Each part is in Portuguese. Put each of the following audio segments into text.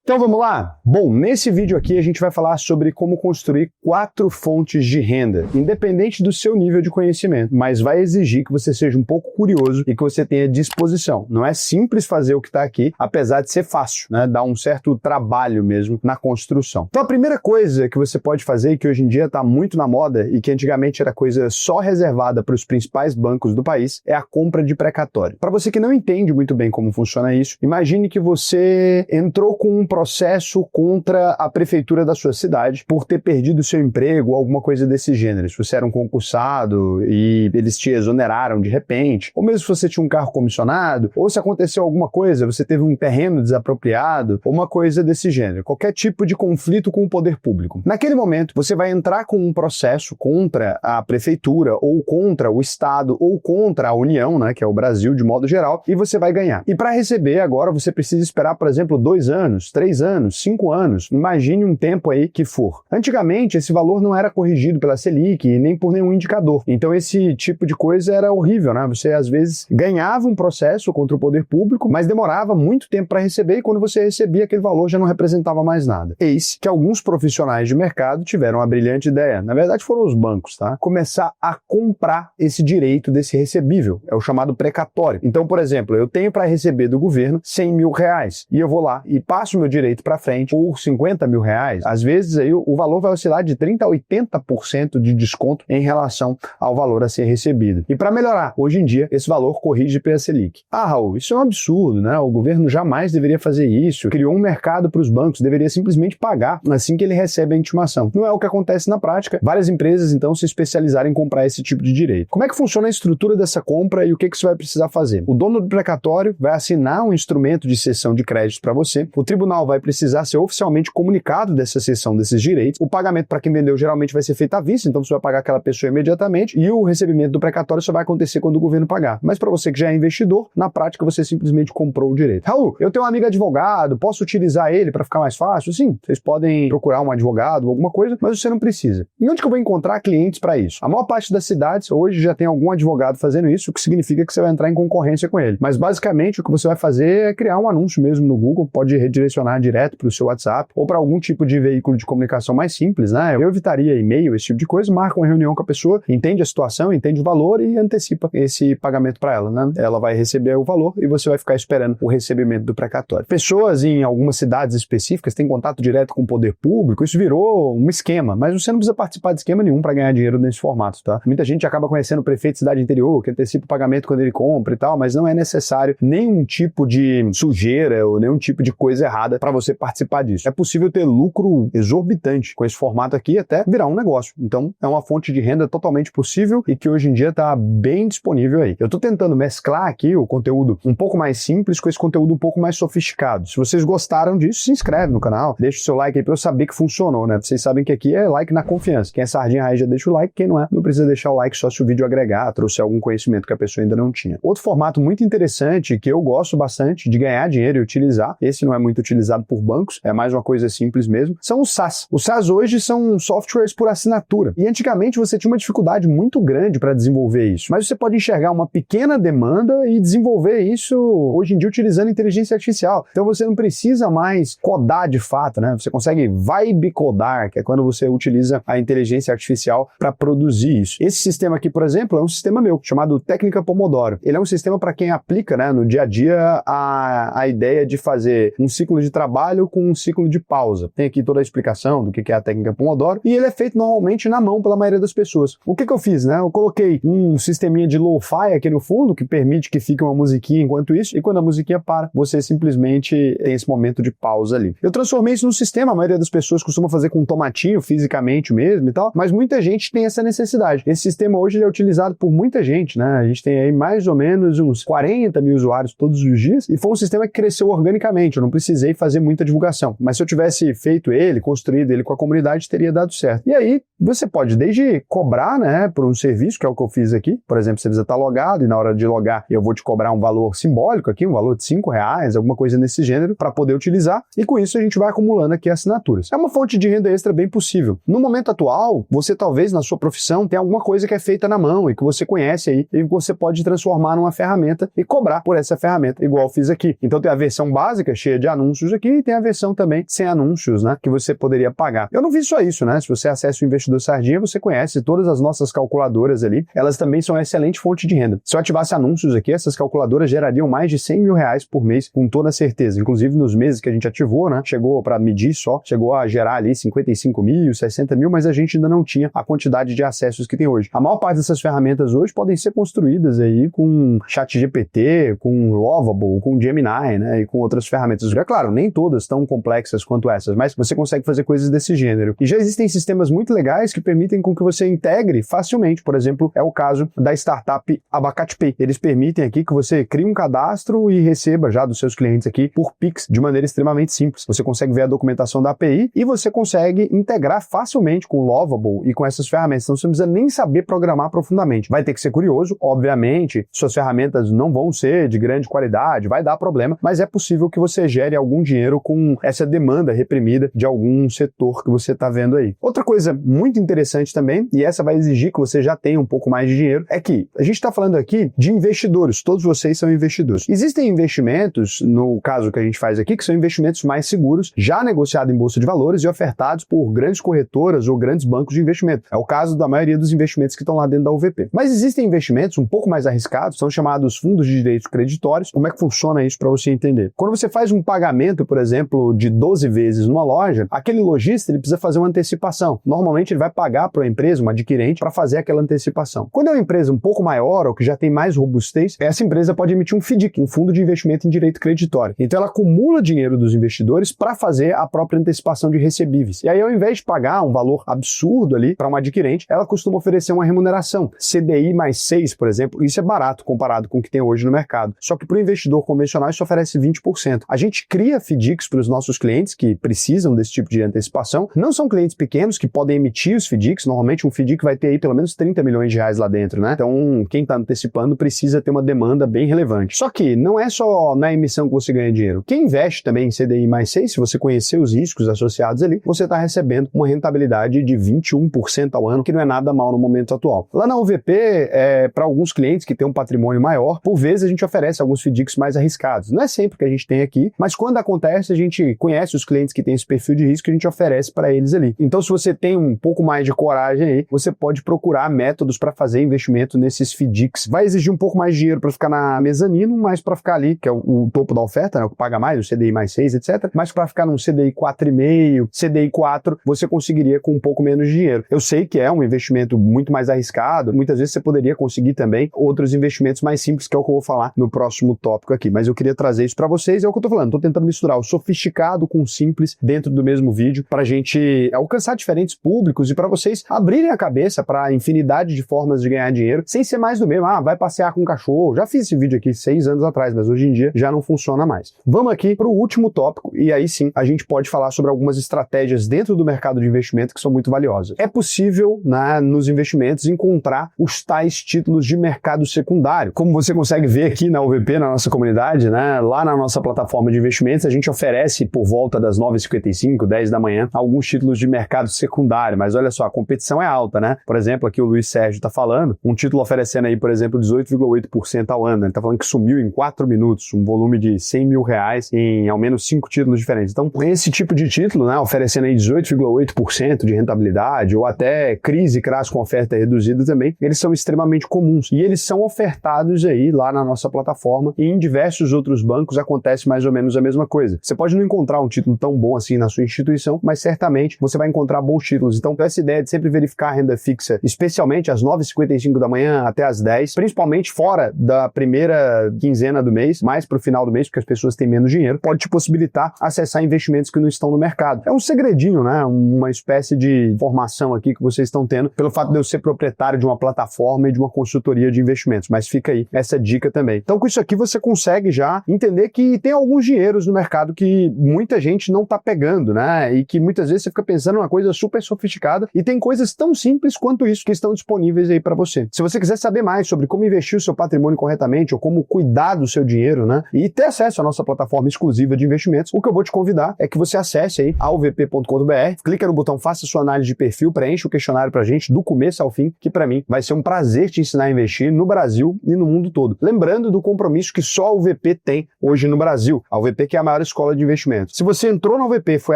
Então vamos lá? Bom, nesse vídeo aqui a gente vai falar sobre como construir 4 fontes de renda, independente do seu nível de conhecimento, mas vai exigir que você seja um pouco curioso e que você tenha disposição. Não é simples fazer o que está aqui, apesar de ser fácil, né? Dá um certo trabalho mesmo na construção. Então a primeira coisa que você pode fazer, e que hoje em dia está muito na moda e que antigamente era coisa só reservada para os principais bancos do país, é a compra de precatório. Para você que não entende muito bem como funciona isso, imagine que você entrou com um processo contra a prefeitura da sua cidade por ter perdido seu emprego ou alguma coisa desse gênero. Se você era um concursado e eles te exoneraram de repente, ou mesmo se você tinha um carro comissionado, ou se aconteceu alguma coisa, você teve um terreno desapropriado, ou uma coisa desse gênero. Qualquer tipo de conflito com o poder público. Naquele momento, você vai entrar com um processo contra a prefeitura, ou contra o Estado, ou contra a União, né, que é o Brasil de modo geral, e você vai ganhar. E para receber agora, você precisa esperar, por exemplo, 2 anos, 3 anos, 5 anos, imagine um tempo aí que for. Antigamente, esse valor não era corrigido pela Selic e nem por nenhum indicador. Então esse tipo de coisa era horrível, né? Você às vezes ganhava um processo contra o poder público, mas demorava muito tempo para receber e quando você recebia aquele valor já não representava mais nada. Eis que alguns profissionais de mercado tiveram a brilhante ideia, na verdade foram os bancos, tá? Começar a comprar esse direito desse recebível, é o chamado precatório. Então, por exemplo, eu tenho para receber do governo 100 mil reais e eu vou lá e passo o meu direito para frente por 50 mil reais, às vezes aí o valor vai oscilar de 30% a 80% de desconto em relação ao valor a ser recebido. E para melhorar, hoje em dia, esse valor corrige pela Selic. Ah, Raul, isso é um absurdo, né? O governo jamais deveria fazer isso, criou um mercado para os bancos, deveria simplesmente pagar assim que ele recebe a intimação. Não é o que acontece na prática. Várias empresas, então, se especializaram em comprar esse tipo de direito. Como é que funciona a estrutura dessa compra e o que você vai precisar fazer? O dono do precatório vai assinar um instrumento de cessão de crédito para você, o tribunal vai precisar ser oficialmente comunicado dessa cessão desses direitos, o pagamento para quem vendeu geralmente vai ser feito à vista, então você vai pagar aquela pessoa imediatamente e o recebimento do precatório só vai acontecer quando o governo pagar. Mas para você que já é investidor, na prática você simplesmente comprou o direito. Raul, eu tenho um amigo advogado, posso utilizar ele para ficar mais fácil? Sim, vocês podem procurar um advogado ou alguma coisa, mas você não precisa. E onde que eu vou encontrar clientes para isso? A maior parte das cidades hoje já tem algum advogado fazendo isso, o que significa que você vai entrar em concorrência com ele. Mas basicamente o que você vai fazer é criar um anúncio mesmo no Google, pode redirecionar direto para o seu WhatsApp ou para algum tipo de veículo de comunicação mais simples, né? Eu evitaria e-mail, esse tipo de coisa, marca uma reunião com a pessoa, entende a situação, entende o valor e antecipa esse pagamento para ela, né? Ela vai receber o valor e você vai ficar esperando o recebimento do precatório. Pessoas em algumas cidades específicas têm contato direto com o poder público, isso virou um esquema, mas você não precisa participar de esquema nenhum para ganhar dinheiro nesse formato, tá? Muita gente acaba conhecendo o prefeito de cidade interior, que antecipa o pagamento quando ele compra e tal, mas não é necessário nenhum tipo de sujeira ou nenhum tipo de coisa errada para você participar disso. É possível ter lucro exorbitante com esse formato aqui até virar um negócio. Então, é uma fonte de renda totalmente possível e que hoje em dia está bem disponível aí. Eu estou tentando mesclar aqui o conteúdo um pouco mais simples com esse conteúdo um pouco mais sofisticado. Se vocês gostaram disso, se inscreve no canal, deixa o seu like aí para eu saber que funcionou, né? Vocês sabem que aqui é like na confiança. Quem é sardinha raiz já deixa o like, quem não é, não precisa deixar o like só se o vídeo agregar, trouxer algum conhecimento que a pessoa ainda não tinha. Outro formato muito interessante que eu gosto bastante de ganhar dinheiro e utilizar, esse não é muito utilizado por bancos, é mais uma coisa simples mesmo, são os SaaS. Os SaaS hoje são softwares por assinatura. E antigamente você tinha uma dificuldade muito grande para desenvolver isso. Mas você pode enxergar uma pequena demanda e desenvolver isso hoje em dia utilizando inteligência artificial. Então você não precisa mais codar de fato, né? Você consegue vibe codar, que é quando você utiliza a inteligência artificial para produzir isso. Esse sistema aqui, por exemplo, é um sistema meu, chamado Técnica Pomodoro. Ele é um sistema para quem aplica, né, no dia a dia a ideia de fazer um ciclo de trabalho com um ciclo de pausa. Tem aqui toda a explicação do que é a técnica Pomodoro e ele é feito normalmente na mão pela maioria das pessoas. O que eu fiz, né? Eu coloquei um sisteminha de lo-fi aqui no fundo que permite que fique uma musiquinha enquanto isso e quando a musiquinha para, você simplesmente tem esse momento de pausa ali. Eu transformei isso num sistema, a maioria das pessoas costuma fazer com um tomatinho fisicamente mesmo e tal, mas muita gente tem essa necessidade. Esse sistema hoje ele é utilizado por muita gente, né? A gente tem aí mais ou menos uns 40 mil usuários todos os dias e foi um sistema que cresceu organicamente, eu não precisei fazer muita divulgação. Mas se eu tivesse feito ele, construído ele com a comunidade, teria dado certo. E aí, você pode desde cobrar, né, por um serviço, que é o que eu fiz aqui. Por exemplo, você precisa estar logado e na hora de logar eu vou te cobrar um valor simbólico aqui, um valor de R$5, alguma coisa nesse gênero, para poder utilizar. E com isso a gente vai acumulando aqui assinaturas. É uma fonte de renda extra bem possível. No momento atual, você talvez na sua profissão tenha alguma coisa que é feita na mão e que você conhece aí e você pode transformar numa ferramenta e cobrar por essa ferramenta, igual eu fiz aqui. Então tem a versão básica, cheia de anúncios aqui e tem a versão também sem anúncios, né, que você poderia pagar. Eu não vi só isso, né? Se você acessa o Investidor Sardinha, você conhece todas as nossas calculadoras ali. Elas também são uma excelente fonte de renda. Se eu ativasse anúncios aqui, essas calculadoras gerariam mais de 100 mil reais por mês, com toda certeza. Inclusive, nos meses que a gente ativou, né, chegou para medir só, chegou a gerar ali 55 mil, 60 mil, mas a gente ainda não tinha a quantidade de acessos que tem hoje. A maior parte dessas ferramentas hoje podem ser construídas aí com ChatGPT, com Lovable, com Gemini, né, e com outras ferramentas. É claro, nem todas tão complexas quanto essas, mas você consegue fazer coisas desse gênero. E já existem sistemas muito legais que permitem com que você integre facilmente. Por exemplo, é o caso da startup AbacatePay. Eles permitem aqui que você crie um cadastro e receba já dos seus clientes aqui por Pix de maneira extremamente simples. Você consegue ver a documentação da API e você consegue integrar facilmente com o Lovable e com essas ferramentas. Então você não precisa nem saber programar profundamente. Vai ter que ser curioso, obviamente, suas ferramentas não vão ser de grande qualidade, vai dar problema, mas é possível que você gere algum dinheiro com essa demanda reprimida de algum setor que você está vendo aí. Outra coisa muito interessante também, e essa vai exigir que você já tenha um pouco mais de dinheiro, é que a gente está falando aqui de investidores, todos vocês são investidores. Existem investimentos, no caso que a gente faz aqui, que são investimentos mais seguros, já negociados em bolsa de valores e ofertados por grandes corretoras ou grandes bancos de investimento. É o caso da maioria dos investimentos que estão lá dentro da UVP. Mas existem investimentos um pouco mais arriscados, são chamados fundos de direitos creditórios. Como é que funciona isso para você entender? Quando você faz um pagamento, por exemplo, de 12 vezes numa loja, aquele lojista ele precisa fazer uma antecipação. Normalmente ele vai pagar para uma empresa, uma adquirente, para fazer aquela antecipação. Quando é uma empresa um pouco maior ou que já tem mais robustez, essa empresa pode emitir um FDIC, um fundo de investimento em direito creditório. Então ela acumula dinheiro dos investidores para fazer a própria antecipação de recebíveis. E aí, ao invés de pagar um valor absurdo ali para uma adquirente, ela costuma oferecer uma remuneração. CDI mais 6, por exemplo, isso é barato comparado com o que tem hoje no mercado. Só que para o investidor convencional isso oferece 20%. A gente cria FDICs para os nossos clientes que precisam desse tipo de antecipação. Não são clientes pequenos que podem emitir os FDICs. Normalmente um FDIC vai ter aí pelo menos 30 milhões de reais lá dentro, né? Então quem está antecipando precisa ter uma demanda bem relevante. Só que não é só na emissão que você ganha dinheiro. Quem investe também em CDI mais 6, se você conhecer os riscos associados ali, você está recebendo uma rentabilidade de 21% ao ano, que não é nada mal no momento atual. Lá na UVP, para alguns clientes que têm um patrimônio maior, por vezes a gente oferece alguns FDICs mais arriscados. Não é sempre que a gente tem aqui, mas quando acontece, a gente conhece os clientes que têm esse perfil de risco e a gente oferece para eles ali. Então, se você tem um pouco mais de coragem aí, você pode procurar métodos para fazer investimento nesses FDICs. Vai exigir um pouco mais de dinheiro para ficar na mezanino, mas para ficar ali, que é o topo da oferta, né, o que paga mais, o CDI mais 6, etc. Mas para ficar num CDI 4,5, CDI 4, você conseguiria com um pouco menos de dinheiro. Eu sei que é um investimento muito mais arriscado, muitas vezes você poderia conseguir também outros investimentos mais simples, que é o que eu vou falar no próximo tópico aqui, mas eu queria trazer isso para vocês, é o que eu tô falando, tô tentando misturar o sofisticado com o simples dentro do mesmo vídeo, pra gente alcançar diferentes públicos e para vocês abrirem a cabeça para infinidade de formas de ganhar dinheiro, sem ser mais do mesmo, vai passear com um cachorro, já fiz esse vídeo aqui 6 anos atrás, mas hoje em dia já não funciona mais. Vamos aqui pro último tópico, e aí sim, a gente pode falar sobre algumas estratégias dentro do mercado de investimento que são muito valiosas. É possível, né, nos investimentos, encontrar os tais títulos de mercado secundário. Como você consegue ver aqui na UVP, na nossa comunidade, né, lá na nossa plataforma de investimentos, a gente oferece por volta das 9h55, 10 da manhã, alguns títulos de mercado secundário, mas olha só, a competição é alta, né? Por exemplo, aqui o Luiz Sérgio está falando, um título oferecendo aí, por exemplo, 18,8% ao ano. Ele está falando que sumiu em 4 minutos, um volume de 100 mil reais em ao menos 5 títulos diferentes. Então, esse tipo de título, né, oferecendo aí 18,8% de rentabilidade, ou até crise crash com oferta reduzida também, eles são extremamente comuns. E eles são ofertados aí lá na nossa plataforma, e em diversos outros bancos acontece mais ou menos a mesma coisa. Você pode não encontrar um título tão bom assim na sua instituição, mas certamente você vai encontrar bons títulos. Então, essa ideia de sempre verificar a renda fixa, especialmente às 9h55 da manhã até às 10, principalmente fora da primeira quinzena do mês, mais para o final do mês, porque as pessoas têm menos dinheiro, pode te possibilitar acessar investimentos que não estão no mercado. É um segredinho, né? Uma espécie de informação aqui que vocês estão tendo pelo fato de eu ser proprietário de uma plataforma e de uma consultoria de investimentos, mas fica aí essa dica também. Então, com isso aqui você consegue já entender que tem alguns dinheiros no mercado que muita gente não tá pegando, né? E que muitas vezes você fica pensando uma coisa super sofisticada e tem coisas tão simples quanto isso que estão disponíveis aí para você. Se você quiser saber mais sobre como investir o seu patrimônio corretamente ou como cuidar do seu dinheiro, né? E ter acesso à nossa plataforma exclusiva de investimentos, o que eu vou te convidar é que você acesse aí alvp.com.br, clica no botão Faça sua análise de perfil, preenche o questionário pra gente do começo ao fim, que para mim vai ser um prazer te ensinar a investir no Brasil e no mundo todo. Lembrando do compromisso que só a UVP tem hoje no Brasil. A UVP que é a maior escola de investimento. Se você entrou no VP, foi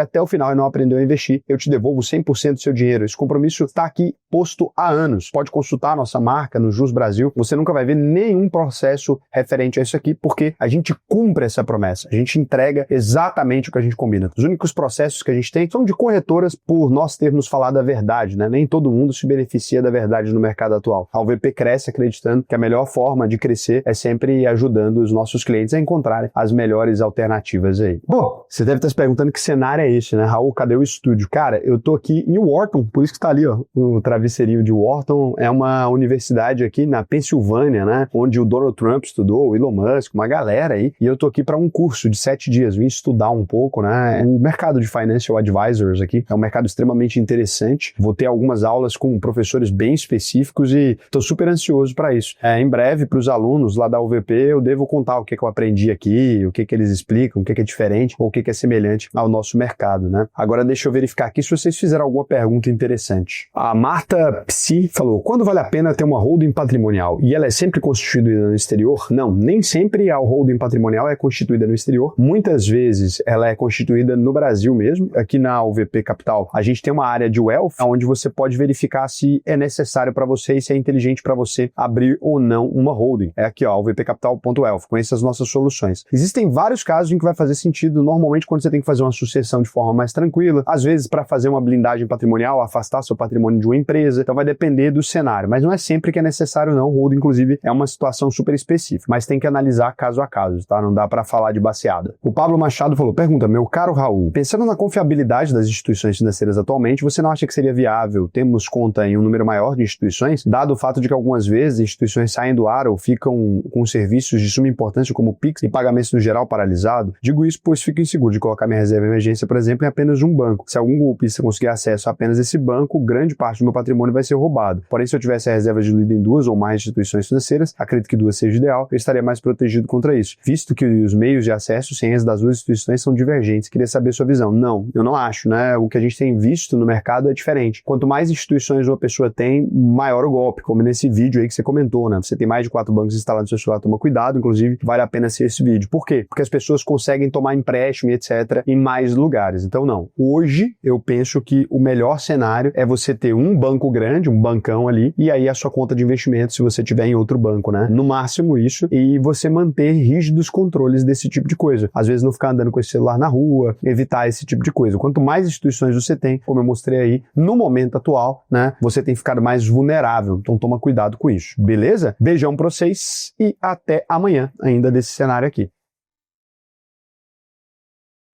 até o final e não aprendeu a investir, eu te devolvo 100% do seu dinheiro. Esse compromisso está aqui posto há anos. Pode consultar a nossa marca no Jus Brasil. Você nunca vai ver nenhum processo referente a isso aqui, porque a gente cumpre essa promessa. A gente entrega exatamente o que a gente combina. Os únicos processos que a gente tem são de corretoras por nós termos falado a verdade, né? Nem todo mundo se beneficia da verdade no mercado atual. A UVP cresce acreditando que a melhor forma de crescer é sempre ajudando os nossos clientes a encontrarem as melhores alternativas aí. Bom, você deve estar se perguntando que cenário é esse, né? Raul, cadê o estúdio? Cara, eu tô aqui em Wharton, por isso que tá ali, ó, o travesseirinho de Wharton. É uma universidade aqui na Pensilvânia, né? Onde o Donald Trump estudou, o Elon Musk, uma galera aí. E eu tô aqui para um curso de 7 dias, vim estudar um pouco, né? O mercado de Financial Advisors aqui é um mercado extremamente interessante. Vou ter algumas aulas com professores bem específicos e tô super ansioso para isso. Em breve, para os alunos lá da UVP, eu devo contar o que eu aprendi aqui, o que eles explicam, o que é diferente ou o que é semelhante ao nosso mercado, né? Agora deixa eu verificar aqui se vocês fizeram alguma pergunta interessante. A Marta Psi falou, quando vale a pena ter uma holding patrimonial? E ela é sempre constituída no exterior? Não, nem sempre a holding patrimonial é constituída no exterior. Muitas vezes ela é constituída no Brasil mesmo. Aqui na UVP Capital, a gente tem uma área de wealth, onde você pode verificar se é necessário para você e se é inteligente para você abrir ou não uma holding. É aqui, ó, uvpcapital.wealth. Conheça as nossas soluções. Existem vários casos em que vai fazer sentido, normalmente quando você tem que fazer uma sucessão de forma mais tranquila, às vezes para fazer uma blindagem patrimonial, afastar seu patrimônio de uma empresa, então vai depender do cenário, mas não é sempre que é necessário não, holding inclusive é uma situação super específica, mas tem que analisar caso a caso, tá? Não dá para falar de baseada. O Pablo Machado falou, pergunta, meu caro Raul, pensando na confiabilidade das instituições financeiras atualmente, você não acha que seria viável termos conta em um número maior de instituições, dado o fato de que algumas vezes instituições saem do ar ou ficam com serviços de suma importância como Pix e pagamentos no geral paralisado? Digo isso pois fico inseguro de colocar minha reserva de emergência, por exemplo, em apenas um banco. Se algum golpista conseguir acesso a apenas esse banco, grande parte do meu patrimônio vai ser roubado. Porém, se eu tivesse a reserva diluída em 2 ou mais instituições financeiras, acredito que 2 seja ideal, eu estaria mais protegido contra isso, visto que os meios de acesso, senhas das 2 instituições são divergentes. Queria saber sua visão. Não, eu não acho, né? O que a gente tem visto no mercado é diferente. Quanto mais instituições uma pessoa tem, maior o golpe, como nesse vídeo aí que você comentou, né? Você tem mais de 4 bancos instalados no seu celular, toma cuidado, inclusive, vale a pena ser esse vídeo. Por quê? Porque as pessoas conseguem tomar empréstimo e etc. em mais lugares. Então, não. Hoje, eu penso que o melhor cenário é você ter um banco grande, um bancão ali, e aí a sua conta de investimento, se você tiver em outro banco, né? No máximo isso, e você manter rígidos controles desse tipo de coisa. Às vezes não ficar andando com esse celular na rua, evitar esse tipo de coisa. Quanto mais instituições você tem, como eu mostrei aí, no momento atual, né? Você tem ficado mais vulnerável. Então toma cuidado com isso. Beleza? Beijão pra vocês e até amanhã ainda desse cenário aqui.